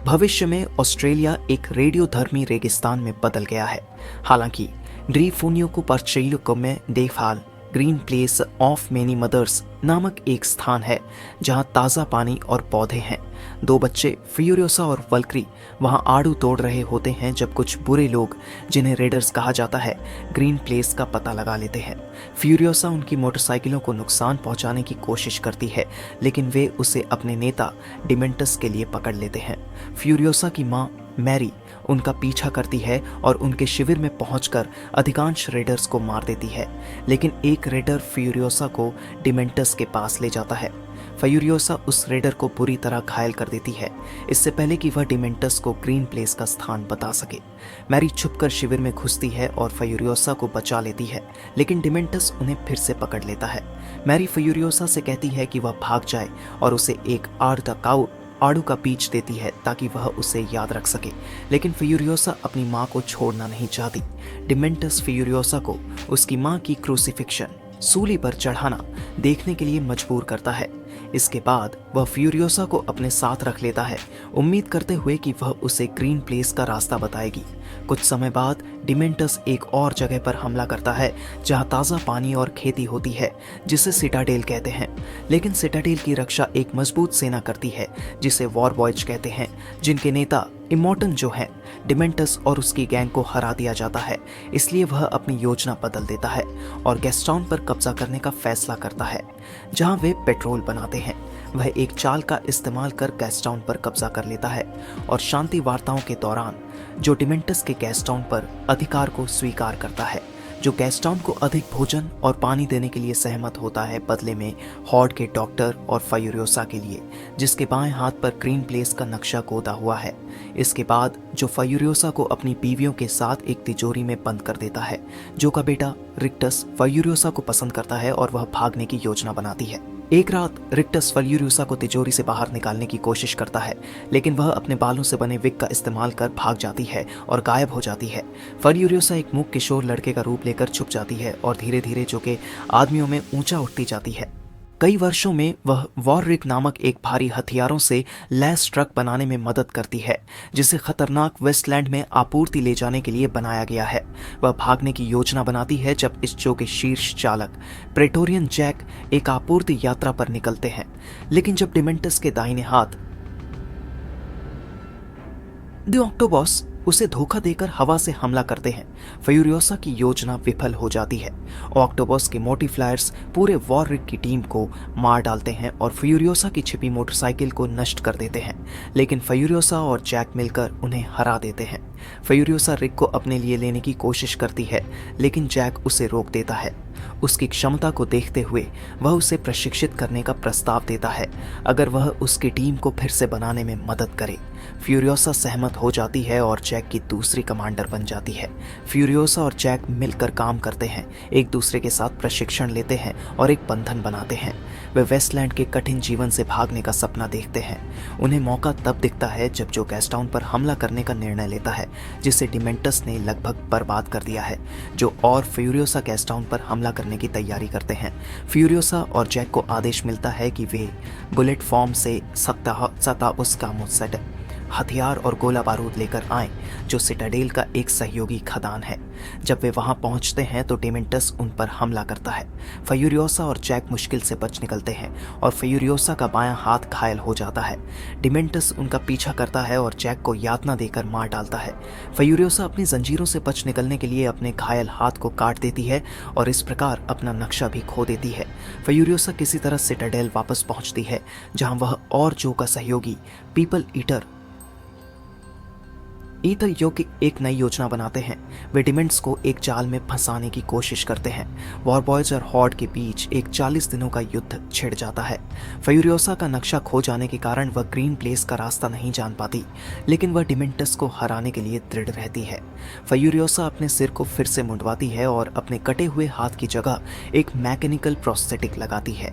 भविष्य में ऑस्ट्रेलिया एक रेडियोधर्मी रेगिस्तान में बदल गया है। हालांकि ड्रीफोनियो को में देखभाल green place of many mothers नामक एक स्थान है जहां ताज़ा पानी और पौधे हैं। दो बच्चे फ्यूरियोसा और वल्क्री वहां आड़ू तोड़ रहे होते हैं जब कुछ बुरे लोग, जिन्हें रेडर्स कहा जाता है, ग्रीन प्लेस का पता लगा लेते हैं। फ्यूरियोसा उनकी मोटरसाइकिलों को नुकसान पहुंचाने की कोशिश करती है, लेकिन वे उसे अपने नेता डिमेंटस के लिए पकड़ लेते हैं। फ्यूरियोसा की मां मैरी उनका पीछा करती है और उनके शिविर में पहुंचकर अधिकांश रेडर्स को मार देती है, लेकिन एक रेडर फ्यूरियोसा को डिमेंटस के पास ले जाता है। फ्यूरियोसा उस रेडर को बुरी तरह घायल कर देती है, इससे पहले कि वह डिमेंटस को ग्रीन प्लेस का स्थान बता सके। मैरी छुपकर शिविर में घुसती है और फ्यूरियोसा को बचा लेती है, लेकिन डिमेंटस उन्हें फिर से पकड़ लेता है। मैरी फ्यूरियोसा से कहती है कि वह भाग जाए और उसे एक आड़ू का बीज देती है ताकि वह उसे याद रख सके, लेकिन फ्यूरियोसा अपनी मां को छोड़ना नहीं चाहती। डिमेंटस फ्यूरियोसा को उसकी मां की क्रूसिफिक्शन, सूली पर चढ़ाना, देखने के लिए मजबूर करता है। इसके बाद वह फ्यूरियोसा को अपने साथ रख लेता है, उम्मीद करते हुए कि वह उसे ग्रीन प्लेस का रास्ता बताएगी। कुछ समय बाद डिमेंटस एक और जगह पर हमला करता है जहां ताज़ा पानी और खेती होती है, जिसे सिटाडेल कहते हैं। लेकिन सिटाडेल की रक्षा एक मजबूत सेना करती है जिसे वॉर बॉयज कहते हैं, जिनके नेता इमोर्टन जो हैं, डिमेंटस और उसकी गैंग को हरा दिया जाता है। इसलिए वह अपनी योजना बदल देता है और गैस्टॉन पर कब्जा करने का फैसला करता है, जहां वे पेट्रोल बनाते हैं। वह एक चाल का इस्तेमाल कर गैस्टॉन पर कब्जा कर लेता है और शांति वार्ताओं के दौरान जो डिमेंटस के गैस्टॉन पर अधिकार को स्वीकार करता है, जो गैस्टॉन को अधिक भोजन और पानी देने के लिए सहमत होता है बदले में हॉर्ड के डॉक्टर और फ्यूरियोसा के लिए, जिसके बाएं हाथ पर ग्रीन प्लेस का नक्शा खोदा हुआ है। इसके बाद जो फ्यूरियोसा को अपनी बीवियों के साथ एक तिजोरी में बंद कर देता है। जो का बेटा रिक्टस फ्यूरियोसा को पसंद करता है और वह भागने की योजना बनाती है। एक रात रिक्टस फ्यूरियोसा को तिजोरी से बाहर निकालने की कोशिश करता है, लेकिन वह अपने बालों से बने विग का इस्तेमाल कर भाग जाती है और गायब हो जाती है। फ्यूरियोसा एक मूक किशोर लड़के का रूप लेकर छुप जाती है और धीरे धीरे जो के आदमियों में ऊंचा उठती जाती है। कई वर्षों में वह वॉररिक नामक एक भारी हथियारों से लैस ट्रक बनाने में मदद करती है, जिसे खतरनाक वेस्टलैंड में आपूर्ति ले जाने के लिए बनाया गया है। वह भागने की योजना बनाती है जब इस शो के शीर्ष चालक प्रेटोरियन जैक एक आपूर्ति यात्रा पर निकलते हैं, लेकिन जब डिमेंटस के दाहिने हाथ द ऑक्टोबस उसे धोखा देकर हवा से हमला करते हैं, फ्यूरियोसा की योजना विफल हो जाती है। ऑक्टोबस के मोटिफ्लायर्स पूरे वॉररिक की टीम को मार डालते हैं और फ्यूरियोसा की छिपी मोटरसाइकिल को नष्ट कर देते हैं, लेकिन फ्यूरियोसा और जैक मिलकर उन्हें हरा देते हैं। फ्यूरियोसा रिक को अपने लिए लेने की कोशिश करती है, लेकिन जैक उसे रोक देता है। उसकी क्षमता को देखते हुए वह उसे प्रशिक्षित करने का प्रस्ताव देता है, अगर वह उसकी टीम को फिर से बनाने में मदद करे। फ्यूरियोसा सहमत हो जाती है और जैक की दूसरी कमांडर बन जाती है। फ्यूरियोसा और जैक मिलकर काम करते हैं, एक दूसरे के साथ प्रशिक्षण लेते हैं और एक बंधन बनाते हैं। वे वेस्टलैंड के कठिन जीवन से भागने का सपना देखते हैं। उन्हें मौका तब दिखता है जब जो गैस्टॉन पर हमला करने का निर्णय लेता है, जिसे डिमेंटस ने लगभग बर्बाद कर दिया है। जो और फ्यूरियोसा गैस्टॉन पर हमला करने की तैयारी करते हैं। फ्यूरियोसा और जैक को आदेश मिलता है कि वे बुलेट फॉर्म से सताउस का मुसेट हथियार और गोला बारूद लेकर आएं, जो सिटाडेल का एक सहयोगी खदान है। जब वे वहां पहुंचते हैं तो डिमेंटस उन पर हमला करता है। फ्यूरियोसा और जैक मुश्किल से बच निकलते हैं और फ्यूरियोसा का बायां हाथ घायल हो जाता है। डिमेंटस उनका पीछा करता है और जैक को यातना देकर मार डालता है। फ्यूरियोसा अपनी जंजीरों से बच निकलने के लिए अपने घायल हाथ को काट देती है और इस प्रकार अपना नक्शा भी खो देती है। फ्यूरियोसा किसी तरह सिटाडेल वापस पहुंचती है, जहां वह और जो का सहयोगी पीपल ईटर जो की एक नई योजना बनाते हैं। वे डिमेंट्स को एक जाल में फंसाने की कोशिश करते हैं। वॉर बॉयज और हॉर्ड के बीच एक 40 दिनों का युद्ध छिड़ जाता है। फ्यूरियोसा का नक्शा खो जाने के कारण वह ग्रीन प्लेस का रास्ता नहीं जान पाती, लेकिन वह डिमेंटस को हराने के लिए दृढ़ रहती है। फ्यूरियोसा अपने सिर को फिर से मुंडवाती है और अपने कटे हुए हाथ की जगह एक मैकेनिकल प्रोस्थेटिक लगाती है।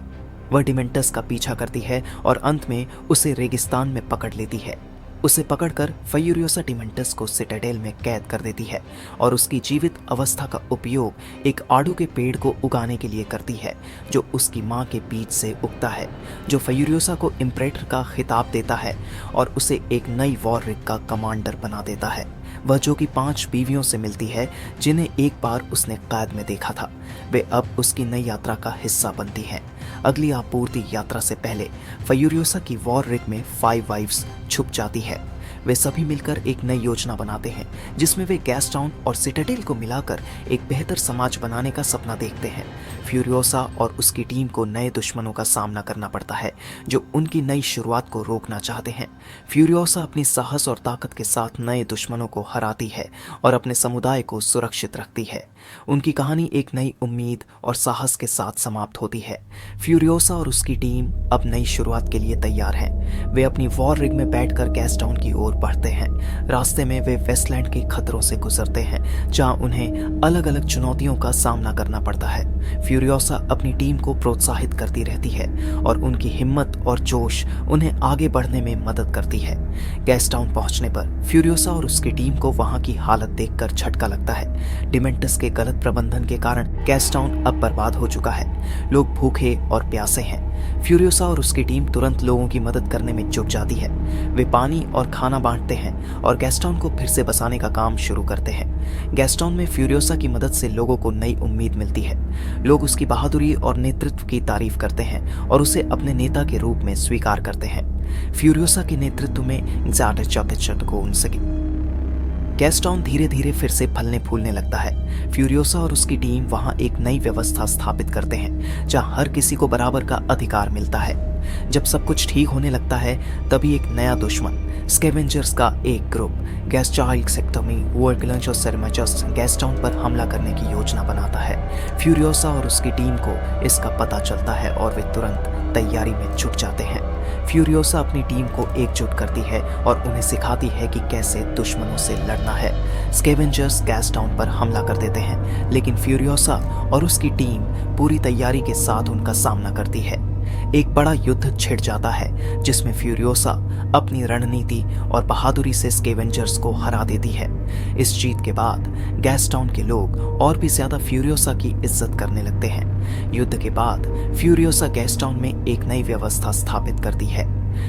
वह डिमेंटस का पीछा करती है और अंत में उसे रेगिस्तान में पकड़ लेती है। उसे पकड़कर फ्यूरियोसा टिमेंटस को सिटाडेल में कैद कर देती है और उसकी जीवित अवस्था का उपयोग एक आड़ू के पेड़ को उगाने के लिए करती है जो उसकी मां के बीज से उगता है, जो फ्यूरियोसा को इम्परेटर का खिताब देता है और उसे एक नई वॉर रिग का कमांडर बना देता है। वह जो कि 5 बीवियों से मिलती है जिन्हें एक बार उसने कैद में देखा था, वे अब उसकी नई यात्रा का हिस्सा बनती हैं। अगली आपूर्ति यात्रा से पहले फ्यूरियोसा की वॉर रिग में 5 वाइफ्स छुप जाती है। वे सभी मिलकर एक नई योजना बनाते हैं जिसमें वे गैस्टाउन और सिटाडेल को मिलाकर एक बेहतर समाज बनाने का सपना देखते हैं। फ्यूरियोसा और उसकी टीम को नए दुश्मनों का सामना करना पड़ता है जो उनकी नई शुरुआत को रोकना चाहते हैं। फ्यूरियोसा अपनी साहस और ताकत के साथ नए दुश्मनों को हराती है और अपने समुदाय को सुरक्षित रखती है। उनकी कहानी एक नई उम्मीद और साहस के साथ समाप्त होती है। फ्यूरियोसा और उसकी टीम अब नई शुरुआत के लिए तैयार हैं। वे अपनी वॉर रिग में बैठकर गैस्टाउन की ओर बढ़ते हैं। रास्ते में वे वेस्टलैंड के खतरों से गुजरते हैं जहां उन्हें अलग अलग चुनौतियों का सामना करना पड़ता है। फ्यूरियोसा अपनी टीम को प्रोत्साहित करती रहती है और उनकी हिम्मत और जोश उन्हें आगे बढ़ने में मदद करती है। गैस्टाउन पहुंचने पर फ्यूरियोसा और उसकी टीम को वहां की हालत देखकर झटका लगता है। डिमेंटस के गलत प्रबंधन के कारण गैस्टाउन अब बर्बाद हो चुका है। लोग भूखे और प्यासे हैं। फ्यूरियोसा और उसकी टीम तुरंत लोगों की मदद करने में जुट जाती है। वे पानी और खाना बांटते हैं और गैस्टाउन को फिर से बसाने का काम शुरू करते हैं। गैस्टाउन में फ्यूरियोसा की मदद से लोगों को नई उम्मीद मिलती है। लोग उसकी बहादुरी और नेतृत्व की तारीफ करते हैं और उसे अपने नेता के रूप में स्वीकार करते हैं। फ्यूरियोसा के नेतृत्व में गैस्टाउन धीरे धीरे फिर से फलने फूलने लगता है। फ्यूरियोसा और उसकी टीम वहां एक नई व्यवस्था स्थापित करते हैं जहां हर किसी को बराबर का अधिकार मिलता है। जब सब कुछ ठीक होने लगता है तभी एक नया दुश्मन स्कैवेंजर्स का एक ग्रुप गैस्टाउन पर हमला करने की योजना बनाता है। फ्यूरियोसा और उसकी टीम को इसका पता चलता है और वे तुरंत तैयारी में जुट जाते हैं। फ्यूरियोसा अपनी टीम को एकजुट करती है और उन्हें सिखाती है कि कैसे दुश्मनों से लड़ना है। स्कैवेंजर्स गैस्टाउन पर हमला कर देते हैं लेकिन फ्यूरियोसा और उसकी टीम पूरी तैयारी के साथ उनका सामना करती है। एक बड़ा युद्ध छिड़ जाता है जिसमें फ्यूरियोसा अपनी रणनीति और बहादुरी से स्कैवेंजर्स को हरा देती है। इस जीत के बाद गैस्टाउन के लोग और भी ज्यादा फ्यूरियोसा की इज्जत करने लगते हैं। युद्ध के बाद फ्यूरियोसा गैस्टाउन में एक नई व्यवस्था स्थापित करती है।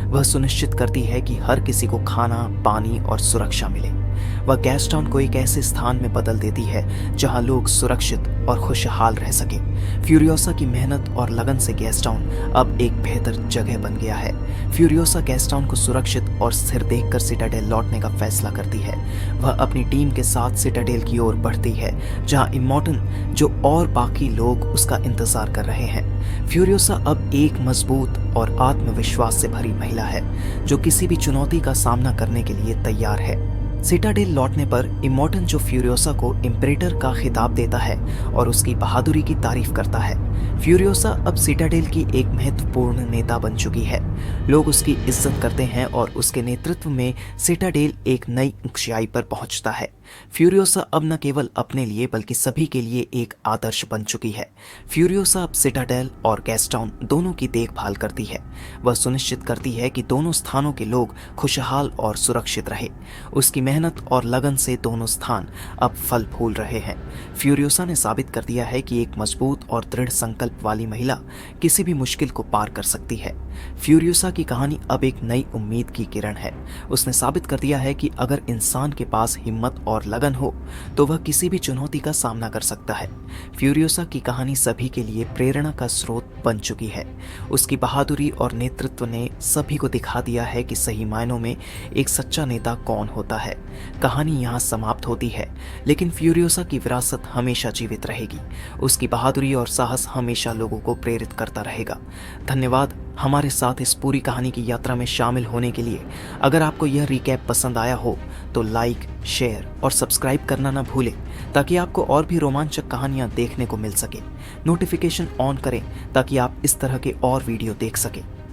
वह सुनिश्चित करती है कि हर किसी को खाना, पानी और सुरक्षा मिले। वह गैस्टाउन को एक ऐसे स्थान में बदल देती है जहां लोग सुरक्षित और खुशहाल रह सके। फ्यूरियोसा की मेहनत और लगन से गैस्टाउन अब एक बेहतर जगह बन गया है। फ्यूरियोसा गैस्टाउन को सुरक्षित और स्थिर देखकर सिटाडेल लौटने का फैसला करती है। वह अपनी टीम के साथ सिटाडेल की ओर बढ़ती है जहां इमोर्टन जो और बाकी लोग उसका इंतजार कर रहे हैं। फ्यूरियोसा अब एक मजबूत और आत्मविश्वास से भरी महिला है जो किसी भी चुनौती का सामना करने के लिए तैयार है। सिटाडेल लौटने पर इमोर्टन जो फ्यूरियोसा को इम्परेटर का खिताब देता है और उसकी बहादुरी की तारीफ करता है। फ्यूरियोसा अब सिटाडेल की एक महत्वपूर्ण नेता बन चुकी है। लोग उसकी इज्जत करते हैं और उसके नेतृत्व में सिटाडेल एक नई ऊंचाई पर पहुंचता है। फ्यूरियोसा अब न केवल अपने लिए बल्कि सभी के लिए एक आदर्श बन चुकी है। फ्यूरियोसा अब सिटाडेल और गैस्टाउन दोनों की देखभाल करती है। वह सुनिश्चित करती है कि दोनों स्थानों के लोग खुशहाल और सुरक्षित रहे। उसकी मेहनत और लगन से दोनों स्थान अब फल फूल रहे हैं। फ्यूरियोसा ने साबित कर दिया है कि एक मजबूत और दृढ़ संकल्प वाली महिला किसी भी मुश्किल को पार कर सकती है। फ्यूरियोसा की कहानी अब एक नई उम्मीद की किरण है। उसने साबित कर दिया है कि अगर इंसान के पास हिम्मत और लगन हो तो वह किसी भी चुनौती का सामना कर सकता है। फ्यूरियोसा की कहानी सभी के लिए प्रेरणा का स्रोत बन चुकी है। उसकी बहादुरी और नेतृत्व ने सभी को दिखा दिया है कि सही मायनों में एक सच्चा नेता कौन होता है। कहानी यहाँ समाप्त होती है लेकिन फ्यूरियोसा की विरासत हमेशा जीवित रहेगी। उसकी बहादुरी और साहस हमेशा लोगों को प्रेरित करता रहेगा। धन्यवाद हमारे साथ इस पूरी कहानी की यात्रा में शामिल होने के लिए। अगर आपको यह रिकैप पसंद आया हो तो लाइक, शेयर और सब्सक्राइब करना ना भूलें ताकि आपको और भी रोमांचक कहानियां देखने को मिल सके। नोटिफिकेशन ऑन करें ताकि आप इस तरह के और वीडियो देख सकें।